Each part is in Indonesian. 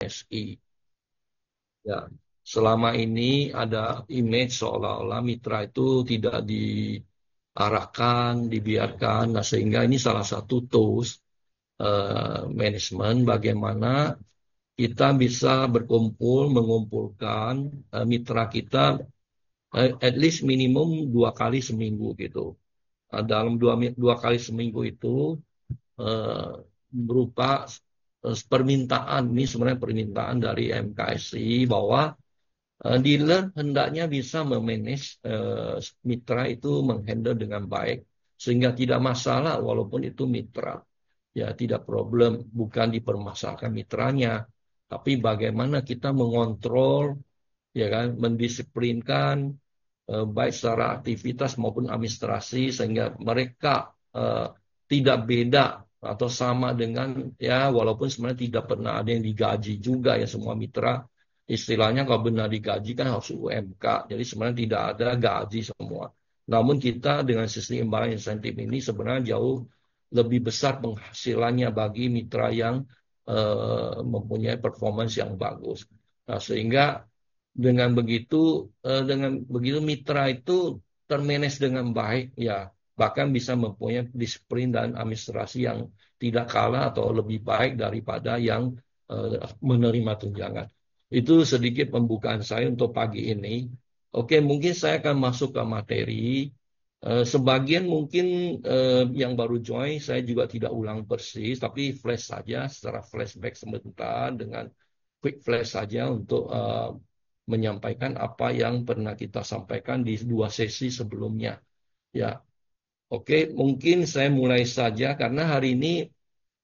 SI. Ya, selama ini ada image seolah-olah mitra itu tidak diarahkan, dibiarkan. Nah, sehingga ini salah satu tools manajemen bagaimana kita bisa berkumpul, mengumpulkan mitra kita at least minimum 2 kali seminggu gitu. Dalam dua kali seminggu itu eh, berupa permintaan, ini sebenarnya permintaan dari MKSI bahwa dealer hendaknya bisa memanage mitra itu menghandle dengan baik sehingga tidak masalah walaupun itu mitra. Ya, tidak problem, bukan dipermasalahkan mitranya, tapi bagaimana kita mengontrol, ya kan, mendisiplinkan baik secara aktivitas maupun administrasi sehingga mereka eh, tidak beda atau sama dengan ya walaupun sebenarnya tidak pernah ada yang digaji juga ya semua mitra istilahnya kalau benar digaji kan harus UMK jadi sebenarnya tidak ada gaji semua. Namun kita dengan sistem imbalan insentif ini sebenarnya jauh lebih besar penghasilannya bagi mitra yang mempunyai performance yang bagus. Nah, sehingga dengan begitu mitra itu termanage dengan baik ya bahkan bisa mempunyai disiplin dan administrasi yang tidak kalah atau lebih baik daripada yang menerima tunjangan. Itu sedikit pembukaan saya untuk pagi ini. Oke, mungkin saya akan masuk ke materi. Sebagian mungkin yang baru join saya juga tidak ulang persis, tapi flash saja secara flashback sebentar dengan quick flash saja untuk menyampaikan apa yang pernah kita sampaikan di 2 sesi sebelumnya. Ya, oke, mungkin saya mulai saja karena hari ini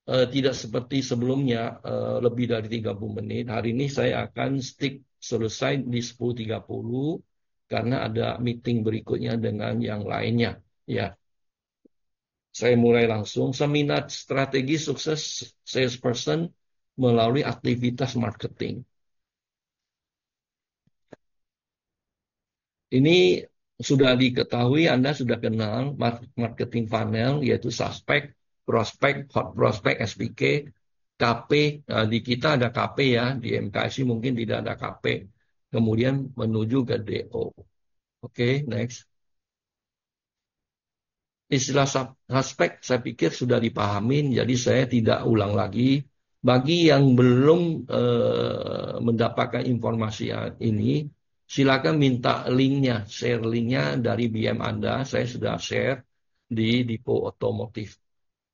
tidak seperti sebelumnya lebih dari 30 menit. Hari ini saya akan stick selesai di 10.30 karena ada meeting berikutnya dengan yang lainnya. Ya, saya mulai langsung. Seminar strategi sukses salesperson melalui aktivitas marketing. Ini sudah diketahui, Anda sudah kenal marketing funnel, yaitu suspek, prospek, hot prospek, SPK, KP. Nah, di kita ada KP ya, di MKSI mungkin tidak ada KP. Kemudian menuju ke DO. Oke, next. Istilah suspek saya pikir sudah dipahamin, jadi saya tidak ulang lagi. Bagi yang belum mendapatkan informasi ini, silakan minta linknya, share linknya dari BM Anda. Saya sudah share di Depo Otomotif.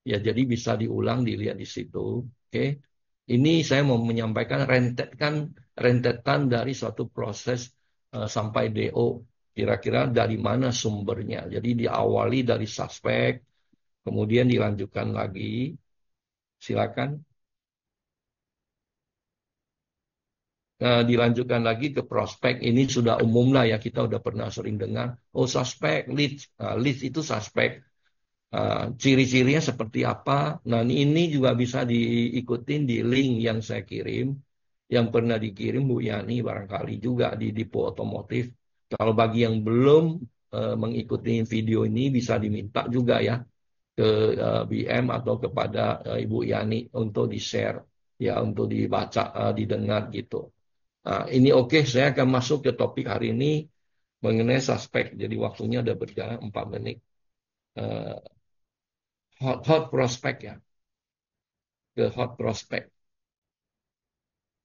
Ya, jadi bisa diulang, dilihat di situ. Oke, ini saya mau menyampaikan rentetan dari suatu proses sampai DO. Kira-kira dari mana sumbernya. Jadi diawali dari suspek, kemudian dilanjutkan lagi. Silakan. Dilanjutkan lagi ke prospek. Ini sudah umum lah ya, kita udah pernah sering dengar. Oh, suspek, lead. Lead itu suspek. Ciri-cirinya seperti apa? Nah, ini juga bisa diikutin di link yang saya kirim, yang pernah dikirim Bu Yani barangkali juga di Depo Otomotif. Kalau bagi yang belum mengikuti video ini bisa diminta juga ya ke BM atau kepada Ibu Yani untuk di-share ya untuk dibaca, didengar gitu. Nah, ini oke, saya akan masuk ke topik hari ini mengenai suspek. Jadi waktunya udah berjalan 4 menit. Eh, hot prospect ya, ke hot prospect.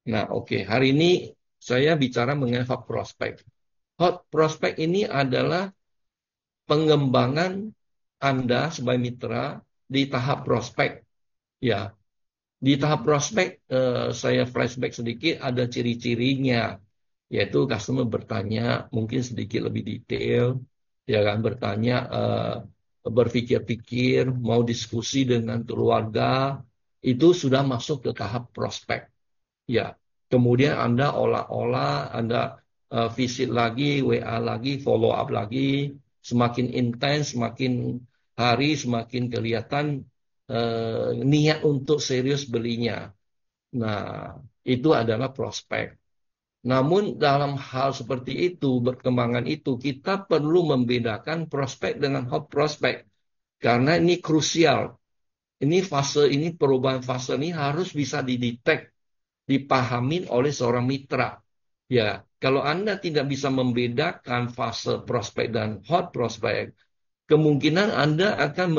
Nah, oke, hari ini saya bicara mengenai hot prospect. Hot prospect ini adalah pengembangan Anda sebagai mitra di tahap prospek. Ya, di tahap prospek saya flashback sedikit ada ciri-cirinya, yaitu customer bertanya mungkin sedikit lebih detail, ya kan bertanya, berpikir-pikir, mau diskusi dengan keluarga, itu sudah masuk ke tahap prospek. Ya, kemudian Anda olah-olah, Anda visit lagi, WA lagi, follow up lagi, semakin intens, semakin hari, semakin kelihatan niat untuk serius belinya. Nah, itu adalah prospek. Namun dalam hal seperti itu, berkembangan itu, kita perlu membedakan prospek dengan hot prospek. Karena ini krusial. Ini fase ini, perubahan fase ini harus bisa didetek dipahamin oleh seorang mitra. Ya, kalau Anda tidak bisa membedakan fase prospek dan hot prospek, kemungkinan Anda akan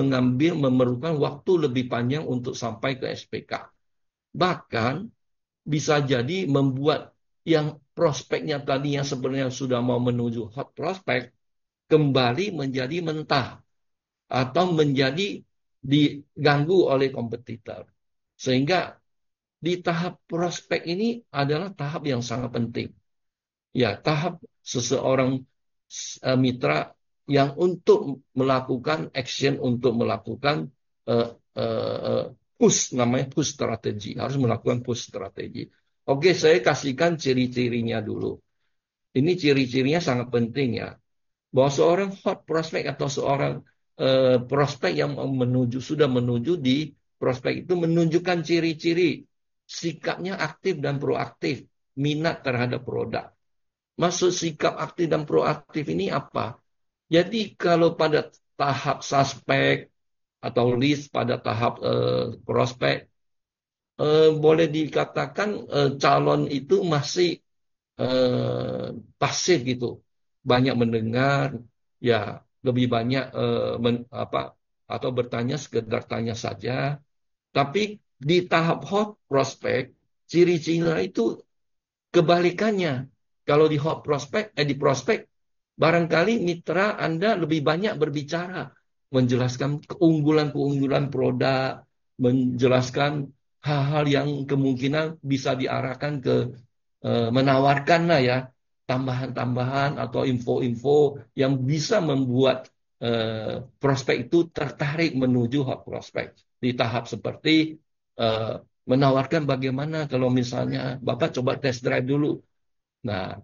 memerlukan waktu lebih panjang untuk sampai ke SPK. Bahkan bisa jadi membuat yang prospeknya tadi yang sebenarnya sudah mau menuju hot prospek kembali menjadi mentah atau menjadi diganggu oleh kompetitor. Sehingga di tahap prospek ini adalah tahap yang sangat penting. Ya, tahap seseorang mitra yang untuk melakukan action, untuk melakukan uh, push, namanya push strategi. Harus melakukan push strategi. Oke, saya kasihkan ciri-cirinya dulu. Ini ciri-cirinya sangat penting ya. Bahwa seorang hot prospect atau seorang prospek yang sudah menuju di prospek itu menunjukkan ciri-ciri sikapnya aktif dan proaktif, minat terhadap produk. Maksud sikap aktif dan proaktif ini apa? Jadi kalau pada tahap suspek atau list pada tahap prospek, boleh dikatakan calon itu masih pasif gitu, banyak mendengar, ya lebih banyak apa atau bertanya sekedar tanya saja. Tapi di tahap hot prospek, ciri-cirinya itu kebalikannya. Kalau di hot prospek, di prospek, barangkali mitra Anda lebih banyak berbicara, menjelaskan keunggulan-keunggulan produk, menjelaskan hal-hal yang kemungkinan bisa diarahkan ke menawarkan lah ya tambahan-tambahan atau info-info yang bisa membuat prospek itu tertarik menuju hot prospek di tahap seperti eh, menawarkan bagaimana kalau misalnya Bapak coba test drive dulu. Nah,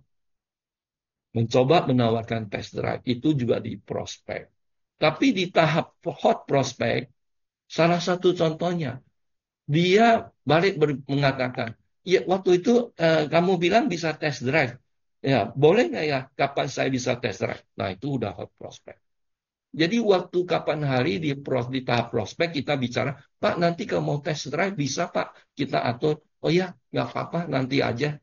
mencoba menawarkan test drive itu juga di prospek. Tapi di tahap hot prospek, salah satu contohnya, dia balik mengatakan, ya waktu itu kamu bilang bisa test drive. Ya, boleh nggak ya kapan saya bisa test drive? Nah, itu udah hot prospek. Jadi waktu kapan hari di tahap prospek kita bicara, Pak nanti kalau mau test drive bisa Pak kita atur. Oh ya, nggak apa-apa nanti aja.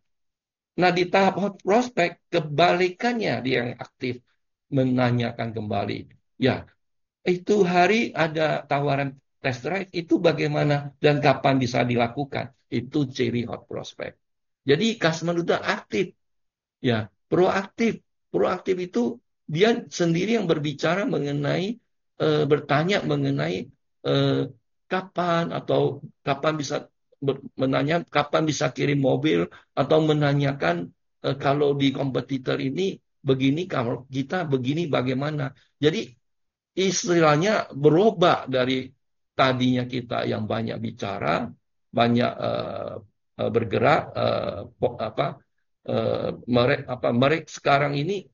Nah, di tahap hot prospek, kebalikannya dia yang aktif menanyakan kembali. Ya, itu hari ada tawaran test drive, itu bagaimana dan kapan bisa dilakukan. Itu ciri hot prospek. Jadi customer udah aktif, ya proaktif. Proaktif itu dia sendiri yang berbicara mengenai, bertanya mengenai eh, kapan atau kapan bisa menanya kapan bisa kirim mobil atau menanyakan kalau di kompetitor ini begini kalau kita begini bagaimana. Jadi istilahnya berubah dari tadinya kita yang banyak bicara, banyak bergerak, apa mereka sekarang ini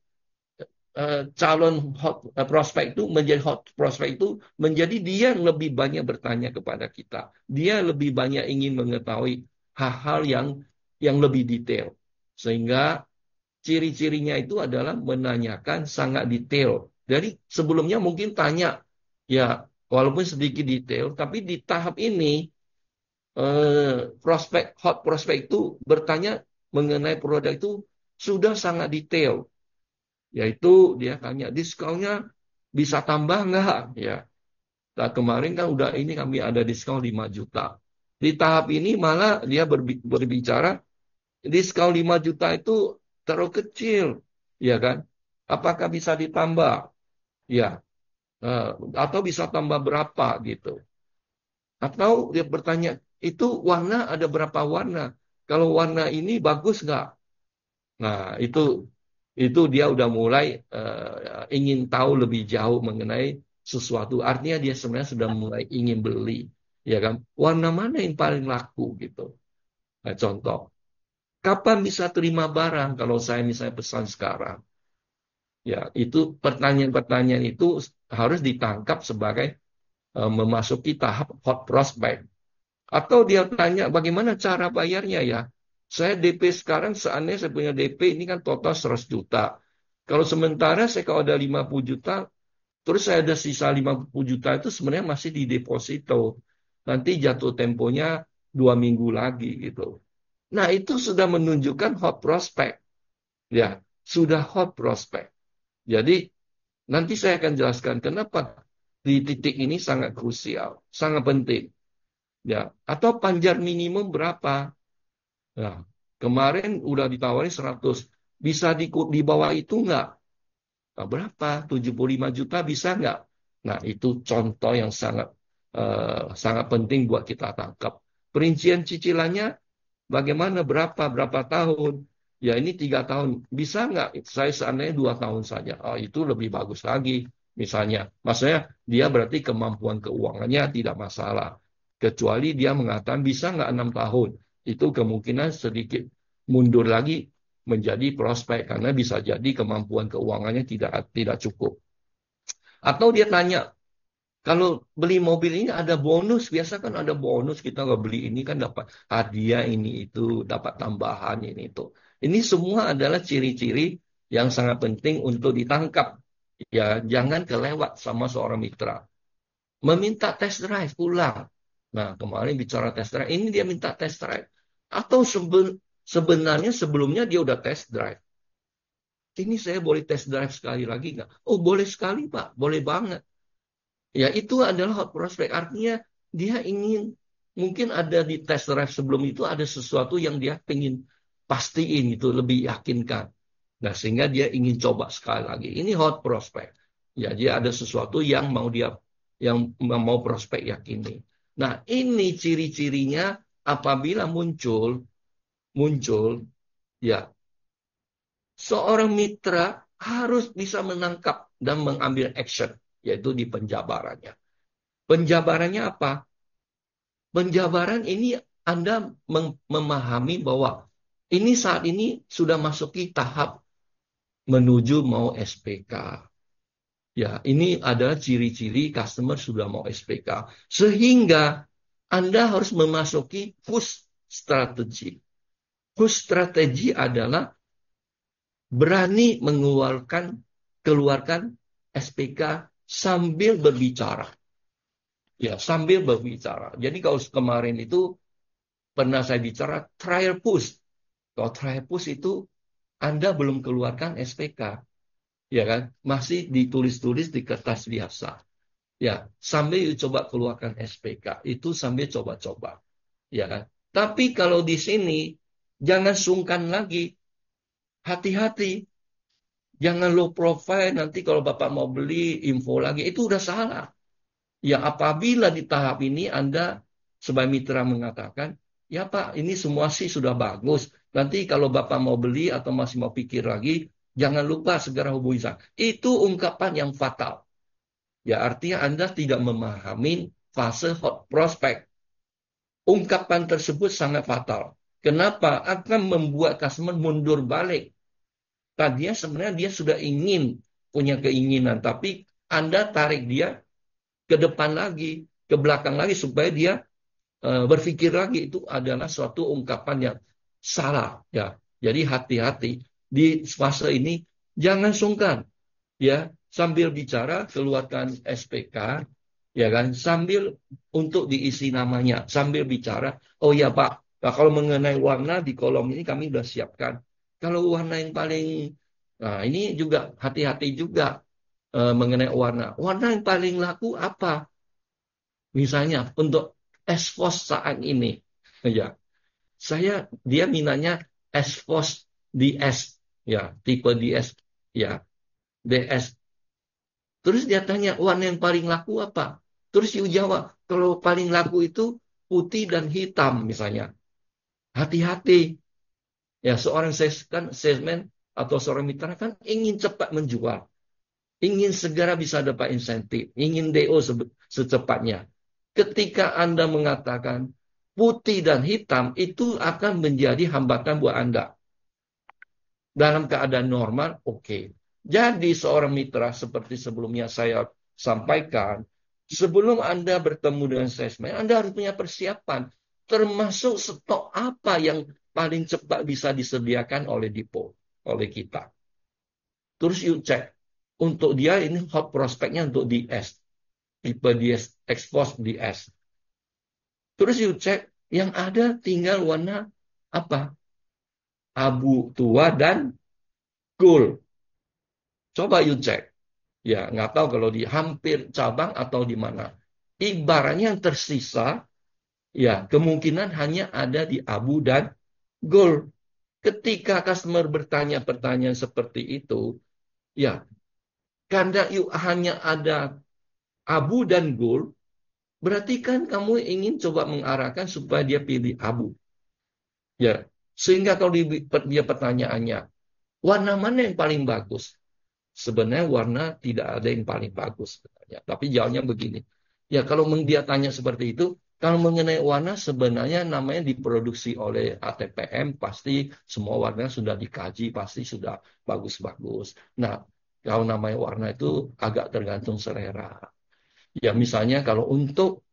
calon prospek itu menjadi hot prospek itu menjadi dia yang lebih banyak bertanya kepada kita. Dia lebih banyak ingin mengetahui hal-hal yang lebih detail. Sehingga ciri-cirinya itu adalah menanyakan sangat detail. Jadi sebelumnya mungkin tanya, ya walaupun sedikit detail, tapi di tahap ini hot prospek itu bertanya mengenai produk itu sudah sangat detail. Yaitu dia tanya diskonnya bisa tambah nggak? Ya, nah, kemarin kan udah ini kami ada diskon 5 juta. Di tahap ini malah dia berbicara diskon 5 juta itu terlalu kecil, ya kan? Apakah bisa ditambah? Ya, eh, atau bisa tambah berapa gitu? Atau dia bertanya, itu warna ada berapa warna? Kalau warna ini bagus nggak? Nah, itu dia udah mulai ingin tahu lebih jauh mengenai sesuatu. Artinya dia sebenarnya sudah mulai ingin beli, ya kan? Warna mana yang paling laku gitu? Nah, contoh. Kapan bisa terima barang kalau saya misalnya pesan sekarang? Ya, itu pertanyaan-pertanyaan itu harus ditangkap sebagai memasuki tahap hot prospect. Atau dia tanya bagaimana cara bayarnya ya? Saya DP sekarang seandainya saya punya DP ini kan total 100 juta. Kalau sementara saya kalau ada 50 juta, terus saya ada sisa 50 juta itu sebenarnya masih di deposito. Nanti jatuh temponya 2 minggu lagi gitu. Nah, itu sudah menunjukkan hot prospect. Ya, sudah hot prospect. Jadi, nanti saya akan jelaskan kenapa di titik ini sangat krusial, sangat penting. Ya, atau panjar minimum berapa? Nah, kemarin udah ditawari 100. Bisa di bawah itu nggak? Nah, berapa? 75 juta bisa nggak? Nah, itu contoh yang sangat penting buat kita tangkap. Perincian cicilannya bagaimana? Berapa tahun? Ya, ini 3 tahun. Bisa nggak? Saya seandainya 2 tahun saja. Oh, itu lebih bagus lagi. Misalnya, maksudnya dia berarti kemampuan keuangannya tidak masalah. Kecuali dia mengatakan bisa nggak 6 tahun. Itu kemungkinan sedikit mundur lagi menjadi prospek karena bisa jadi kemampuan keuangannya tidak cukup. Atau dia tanya, kalau beli mobil ini ada bonus, biasa kan ada bonus kita kalau beli ini kan dapat hadiah ini itu, dapat tambahan ini itu. Ini semua adalah ciri-ciri yang sangat penting untuk ditangkap. Ya, jangan kelewat sama seorang mitra. Meminta test drive ulang. Nah, kemarin bicara test drive, ini dia minta test drive. Atau sebenarnya sebelumnya dia udah test drive. Ini saya boleh test drive sekali lagi nggak? Oh, boleh sekali, Pak. Boleh banget. Ya, itu adalah hot prospect. Artinya dia ingin, mungkin ada di test drive sebelum itu ada sesuatu yang dia ingin pastiin itu, lebih yakinkan. Nah, sehingga dia ingin coba sekali lagi. Ini hot prospect. Ya, dia ada sesuatu yang mau prospek yakini. Nah, ini ciri-cirinya apabila muncul, ya, seorang mitra harus bisa menangkap dan mengambil action, yaitu di penjabarannya. Penjabarannya apa? Penjabaran ini Anda memahami bahwa ini saat ini sudah masuki tahap menuju mau SPK. Ya, ini adalah ciri-ciri customer sudah mau SPK. Sehingga Anda harus memasuki push strategi. Push strategi adalah berani keluarkan SPK sambil berbicara. Ya, sambil berbicara. Jadi kalau kemarin itu pernah saya bicara trial push. Kalau trial push itu Anda belum keluarkan SPK, ya kan? Masih ditulis-tulis di kertas biasa. Ya, sambil coba keluarkan SPK, itu sambil coba-coba, ya kan? Tapi kalau di sini jangan sungkan lagi, hati-hati. Jangan low profile nanti kalau Bapak mau beli info lagi, itu udah salah. Ya, apabila di tahap ini Anda sebagai mitra mengatakan, ya Pak, ini semua sih sudah bagus. Nanti kalau Bapak mau beli atau masih mau pikir lagi, jangan lupa segera hubungi saya. Itu ungkapan yang fatal. Ya, artinya Anda tidak memahami fase hot prospect. Ungkapan tersebut sangat fatal. Kenapa? Akan membuat customer mundur balik. Tadinya sebenarnya dia sudah punya keinginan, tapi Anda tarik dia ke depan lagi, ke belakang lagi supaya dia berpikir lagi. Itu adalah suatu ungkapan yang salah, ya. Jadi hati-hati di fase ini, jangan sungkan, ya, sambil bicara keluarkan SPK, ya kan, sambil untuk diisi namanya, sambil bicara, oh ya Pak, nah, kalau mengenai warna di kolom ini kami sudah siapkan. Kalau warna yang paling, nah ini juga hati-hati juga mengenai warna. Warna yang paling laku apa? Misalnya untuk Esfos saat ini, ya, dia minatnya Esfos DS, ya, tipe DS, ya, DS. Terus dia tanya, warna yang paling laku apa? Terus you jawab, kalau paling laku itu putih dan hitam misalnya. Hati-hati. Ya, seorang salesman atau seorang mitra kan ingin cepat menjual. Ingin segera bisa dapat insentif. Ingin DO secepatnya. Ketika Anda mengatakan putih dan hitam, itu akan menjadi hambatan buat Anda. Dalam keadaan normal, oke. Jadi seorang mitra seperti sebelumnya saya sampaikan, sebelum Anda bertemu dengan salesman, Anda harus punya persiapan. Termasuk stok apa yang paling cepat bisa disediakan oleh Dipo, oleh kita. Terus you cek. Untuk dia ini hot prospeknya untuk DS. Tipe DS, expose DS. Terus you cek, yang ada tinggal warna apa? Abu tua dan gold. Coba you cek. Ya, nggak tahu kalau di hampir cabang atau di mana. Ibaratnya yang tersisa, ya kemungkinan hanya ada di abu dan gold. Ketika customer bertanya pertanyaan seperti itu, ya karena you hanya ada abu dan gold, berarti kan kamu ingin coba mengarahkan supaya dia pilih abu. Ya, sehingga kalau dia pertanyaannya, warna mana yang paling bagus? Sebenarnya warna tidak ada yang paling bagus sebenarnya. Tapi jawabnya begini. Ya kalau dia tanya seperti itu, kalau mengenai warna sebenarnya namanya diproduksi oleh ATPM, pasti semua warna sudah dikaji, pasti sudah bagus-bagus. Nah, kalau namanya warna itu agak tergantung selera. Ya misalnya kalau untuk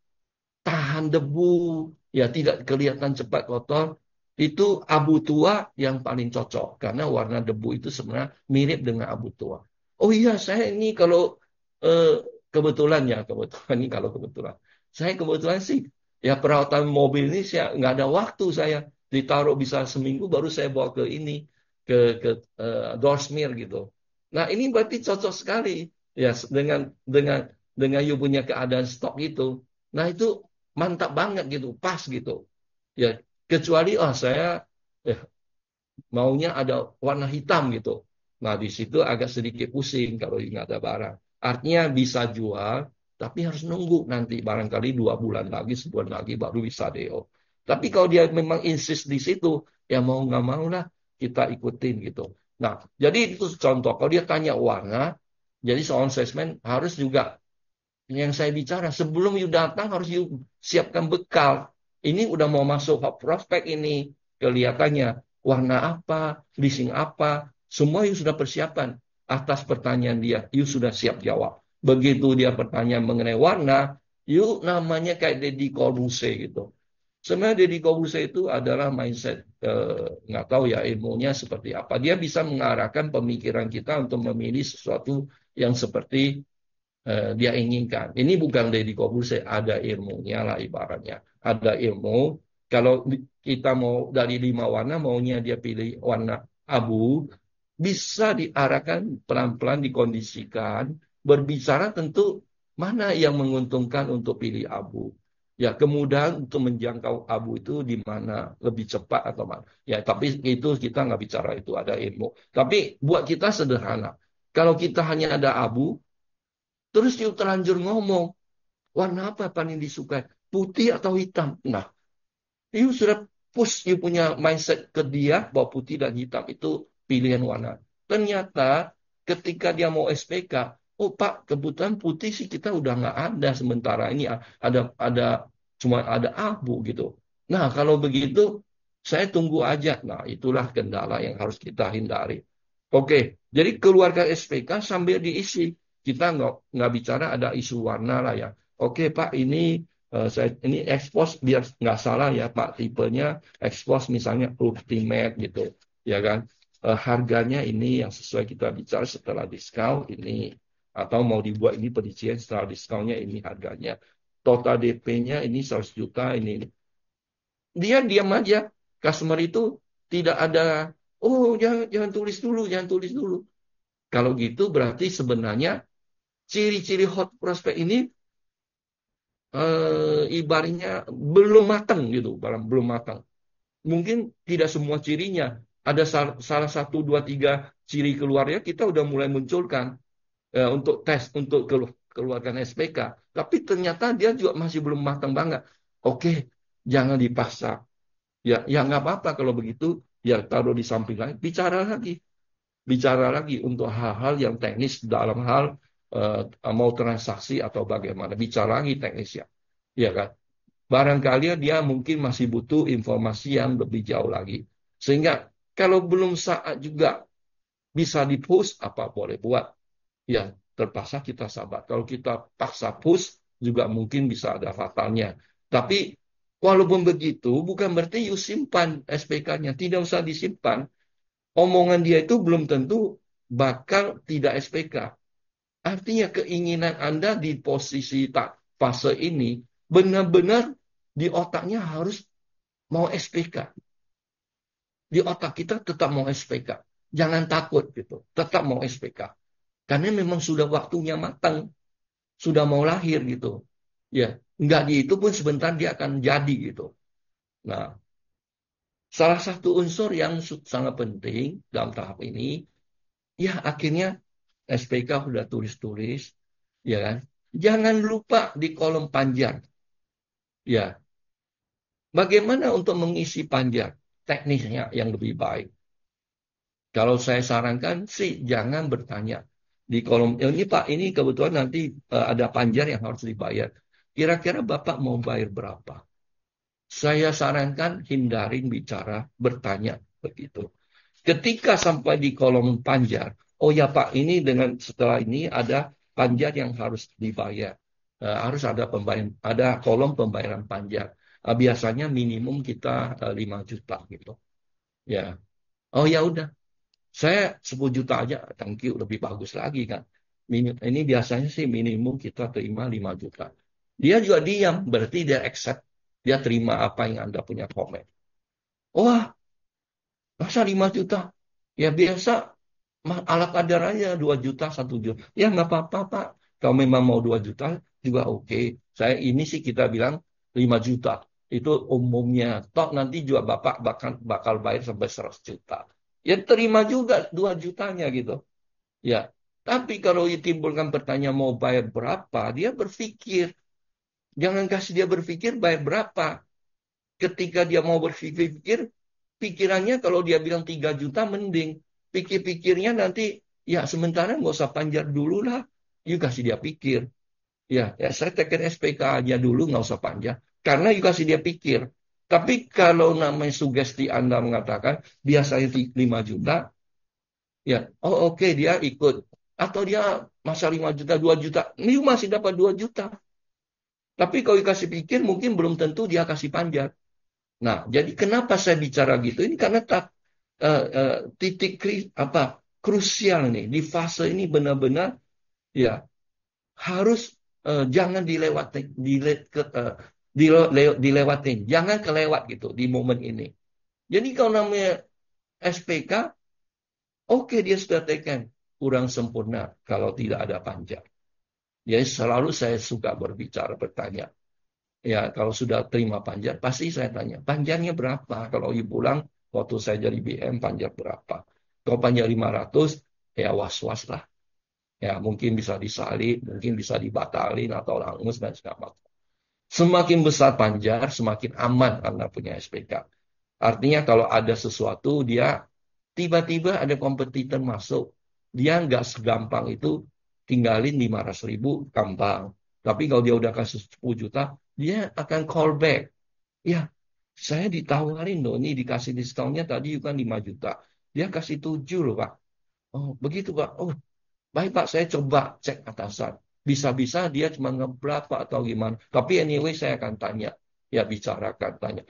tahan debu, ya tidak kelihatan cepat kotor, itu abu tua yang paling cocok karena warna debu itu sebenarnya mirip dengan abu tua. Oh iya, saya ini kalau eh, kebetulan ya, kebetulan ini kalau kebetulan. Saya kebetulan sih ya perawatan mobil ini saya nggak ada waktu saya ditaruh bisa seminggu baru saya bawa ke ini ke ke door smear gitu. Nah, ini berarti cocok sekali ya dengan you punya keadaan stok itu. Nah, itu mantap banget gitu, pas gitu. Ya, kecuali saya eh, maunya ada warna hitam gitu. Nah, di situ agak sedikit pusing kalau nggak ada barang. Artinya bisa jual, tapi harus nunggu nanti barangkali 2 bulan lagi, sebulan lagi baru bisa DO. Tapi kalau dia memang insist di situ, ya mau nggak mau lah kita ikutin gitu. Nah, jadi itu contoh. Kalau dia tanya warna, jadi seorang salesman harus juga yang saya bicara sebelum you datang harus you siapkan bekal. Ini udah mau masuk hot prospect ini kelihatannya warna apa, leasing apa, semua you sudah persiapan atas pertanyaan dia, you sudah siap jawab. Begitu dia pertanyaan mengenai warna, you namanya kayak Deddy Corbuzier gitu. Sebenarnya Deddy Corbuzier itu adalah mindset nggak tahu ya ilmunya seperti apa. Dia bisa mengarahkan pemikiran kita untuk memilih sesuatu yang seperti dia inginkan. Ini bukan Deddy Corbuzier, ada ilmunya lah ibaratnya. Ada ilmu, kalau kita mau dari 5 warna, maunya dia pilih warna abu, bisa diarahkan pelan-pelan, dikondisikan, berbicara tentu mana yang menguntungkan untuk pilih abu. Ya, kemudahan untuk menjangkau abu itu di mana lebih cepat atau mana. Ya, tapi itu kita nggak bicara itu, ada ilmu. Tapi buat kita sederhana. Kalau kita hanya ada abu, terus you terlanjur ngomong, warna apa paling disukai? Putih atau hitam? Nah, you sudah push you punya mindset ke dia bahwa putih dan hitam itu pilihan warna. Ternyata ketika dia mau SPK, oh Pak, kebutuhan putih sih kita udah nggak ada sementara ini ada cuma ada abu gitu. Nah, kalau begitu saya tunggu aja. Nah, itulah kendala yang harus kita hindari. Oke, jadi keluarga SPK sambil diisi. Kita nggak bicara ada isu warna lah ya. Oke Pak, ini expose biar nggak salah ya Pak, tipenya expose misalnya ultimate gitu, ya kan? Harganya ini yang sesuai kita bicara setelah diskon ini, atau mau dibuat ini perincian setelah diskonnya ini harganya. Total DP-nya ini 100 juta ini. Dia diam aja. Customer itu tidak ada, oh jangan tulis dulu, jangan tulis dulu. Kalau gitu berarti sebenarnya ciri-ciri hot prospect ini ibaratnya belum matang gitu, barang belum matang. Mungkin tidak semua cirinya. Ada salah satu, dua, tiga ciri keluarnya kita udah mulai munculkan untuk tes, untuk keluarkan SPK. Tapi ternyata dia juga masih belum matang banget. Oke, jangan dipaksa. Ya nggak apa-apa kalau begitu. Ya taruh di samping lagi. Bicara lagi untuk hal-hal yang teknis dalam hal mau transaksi atau bagaimana. Bicara lagi teknisnya. Ya kan? Barangkali dia mungkin masih butuh informasi yang lebih jauh lagi. Sehingga kalau belum saat juga bisa di-push, apa boleh buat. Ya, terpaksa kita sabar. Kalau kita paksa push, juga mungkin bisa ada fatalnya. Tapi walaupun begitu, bukan berarti you simpan SPK-nya. Tidak usah disimpan. Omongan dia itu belum tentu bakal tidak SPK. Artinya keinginan Anda di posisi tak fase ini benar-benar di otaknya harus mau SPK. di otak kita tetap mau SPK. Jangan takut gitu, tetap mau SPK. Karena memang sudah waktunya matang, sudah mau lahir gitu. Ya, nggak di itu pun sebentar dia akan jadi gitu. Nah, salah satu unsur yang sangat penting dalam tahap ini, ya akhirnya SPK sudah tulis-tulis, ya kan? Jangan lupa di kolom panjang. Ya, bagaimana untuk mengisi panjang? Teknisnya yang lebih baik. Kalau saya sarankan sih jangan bertanya di kolom ini Pak, ini kebetulan nanti ada panjar yang harus dibayar. Kira-kira Bapak mau bayar berapa? Saya sarankan hindarin bicara bertanya begitu. Ketika sampai di kolom panjar, oh ya Pak, ini dengan setelah ini ada panjar yang harus dibayar. Harus ada pembayaran, ada kolom pembayaran panjar. Biasanya minimum kita 5 juta gitu. Ya. Oh ya udah, saya 10 juta aja, thank you, lebih bagus lagi kan. Ini biasanya sih minimum kita terima 5 juta. Dia juga diam, berarti dia accept. Dia terima apa yang Anda punya komen. Wah, masa 5 juta? Ya biasa, ala kadarnya 2 juta, 1 juta. Ya nggak apa-apa, Pak. Kalau memang mau 2 juta juga oke. Saya ini sih kita bilang 5 juta. Itu umumnya. Toh nanti juga Bapak bakal bayar sampai 100 juta. Ya terima juga 2 jutanya gitu. Ya, tapi kalau ditimbulkan pertanyaan mau bayar berapa, dia berpikir. Jangan kasih dia berpikir bayar berapa. Ketika dia mau berpikir, pikirannya kalau dia bilang 3 juta mending. Pikir-pikirnya nanti, ya sementara nggak usah panjar dulu lah. You kasih dia pikir. Ya, saya tekan SPK aja dulu, nggak usah panjang. Karena you kasih dia pikir. Tapi kalau namanya sugesti Anda mengatakan, biasanya 5 juta, ya, oh oke, dia ikut. Atau dia masa 5 juta, 2 juta, ini masih dapat 2 juta. Tapi kalau dikasih pikir, mungkin belum tentu dia kasih panjang. Nah, jadi kenapa saya bicara gitu? Ini karena titik apa krusial nih di fase ini benar-benar ya harus jangan dilewatin, dilewatin, jangan kelewat gitu di momen ini. Jadi kalau namanya SPK, oke dia sudah taken, kurang sempurna kalau tidak ada panjang. Jadi selalu saya suka berbicara, bertanya. Ya, kalau sudah terima panjar, pasti saya tanya, panjarnya berapa? Kalau ibu pulang, waktu saya jadi BM, panjar berapa? Kalau panjar 500, ya was-was lah. Ya, mungkin bisa disalib, mungkin bisa dibatalin, atau langus, dan segala macam. Semakin besar panjar, semakin aman Anda punya SPK. Artinya kalau ada sesuatu, dia tiba-tiba ada kompetitor masuk. Dia nggak segampang itu tinggalin 500 ribu, gampang. Tapi kalau dia udah kasih 10 juta, dia akan call back. Ya, saya ditawarin loh, ini dikasih diskonnya tadi kan 5 juta. Dia kasih 7 loh, Pak. Oh, begitu, Pak. Oh, baik, Pak, saya coba cek atasan. Bisa-bisa dia cuma ngeberapa atau gimana. Tapi anyway, saya akan tanya. Ya, bicarakan, tanya.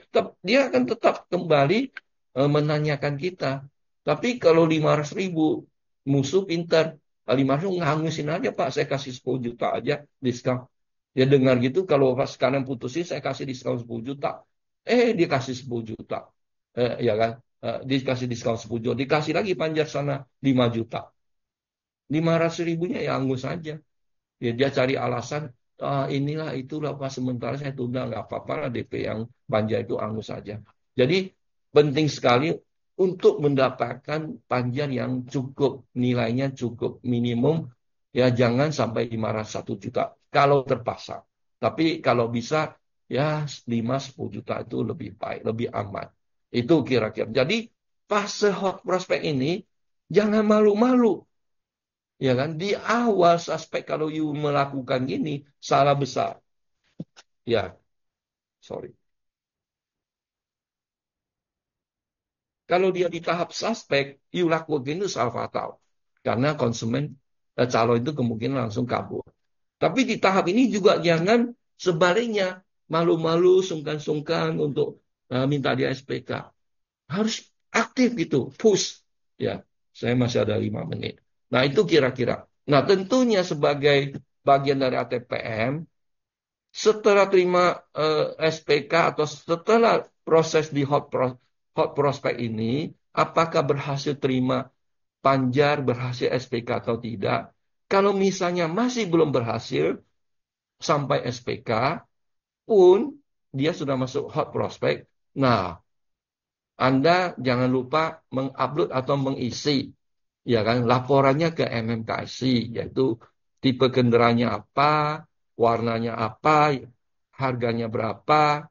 Dia akan tetap kembali menanyakan kita. Tapi kalau 500 ribu, musuh pintar. 500 ribu ngangusin aja, Pak. Saya kasih 10 juta aja diskon. Ya dengar gitu, kalau pas sekarang putusin, saya kasih diskon 10 juta. Dia kasih 10 juta. Ya kan? Dikasih diskon 10 juta. Dikasih lagi panjar sana 5 juta. 500 ribunya ya angus saja. Ya, dia cari alasan, inilah itulah pas sementara saya tunda, nggak apa-apa lah DP yang panja itu angus saja. Jadi penting sekali untuk mendapatkan panjar yang cukup, nilainya cukup minimum, ya jangan sampai 501 juta kalau terpaksa. Tapi kalau bisa ya 5-10 juta itu lebih baik, lebih aman. Itu kira-kira. Jadi fase hot prospect ini jangan malu-malu. Ya kan? Di awal suspek kalau you melakukan gini, salah besar. Ya, sorry. Kalau dia di tahap suspek, you lakukan itu salah fatal. Karena konsumen, calon itu kemungkinan langsung kabur. Tapi di tahap ini juga jangan sebaliknya, malu-malu, sungkan-sungkan untuk minta dia SPK. Harus aktif gitu, push. Ya, saya masih ada 5 menit. Nah, itu kira-kira. Nah, tentunya sebagai bagian dari ATPM, setelah terima SPK atau setelah proses di hot hot prospect ini, apakah berhasil terima panjar, berhasil SPK atau tidak. Kalau misalnya masih belum berhasil sampai SPK, pun dia sudah masuk hot prospect. Nah, Anda jangan lupa mengupload atau mengisi ya kan laporannya ke MMKSI, yaitu tipe kendaraannya apa, warnanya apa, harganya berapa,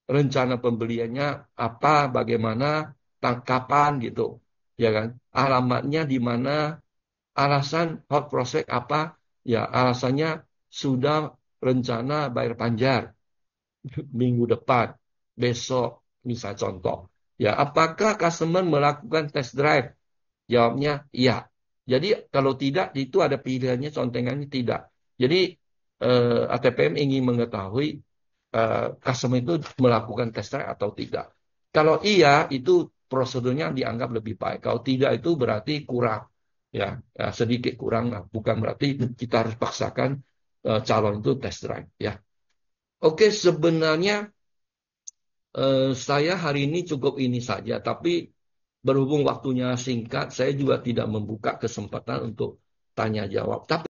rencana pembeliannya apa, bagaimana, kapan gitu. Ya kan? Alamatnya di mana, alasan hot prospect apa? Ya, alasannya sudah rencana bayar panjar minggu depan, besok, misal contoh. Ya, apakah customer melakukan test drive? Jawabnya iya. Jadi kalau tidak, itu ada pilihannya, contengannya tidak. Jadi ATPM ingin mengetahui customer itu melakukan test drive atau tidak. Kalau iya, itu prosedurnya dianggap lebih baik. Kalau tidak, itu berarti kurang. Ya, sedikit kurang. Nah, bukan berarti kita harus paksakan calon itu test drive. Ya, oke, sebenarnya saya hari ini cukup ini saja, tapi berhubung waktunya singkat, saya juga tidak membuka kesempatan untuk tanya jawab. Tapi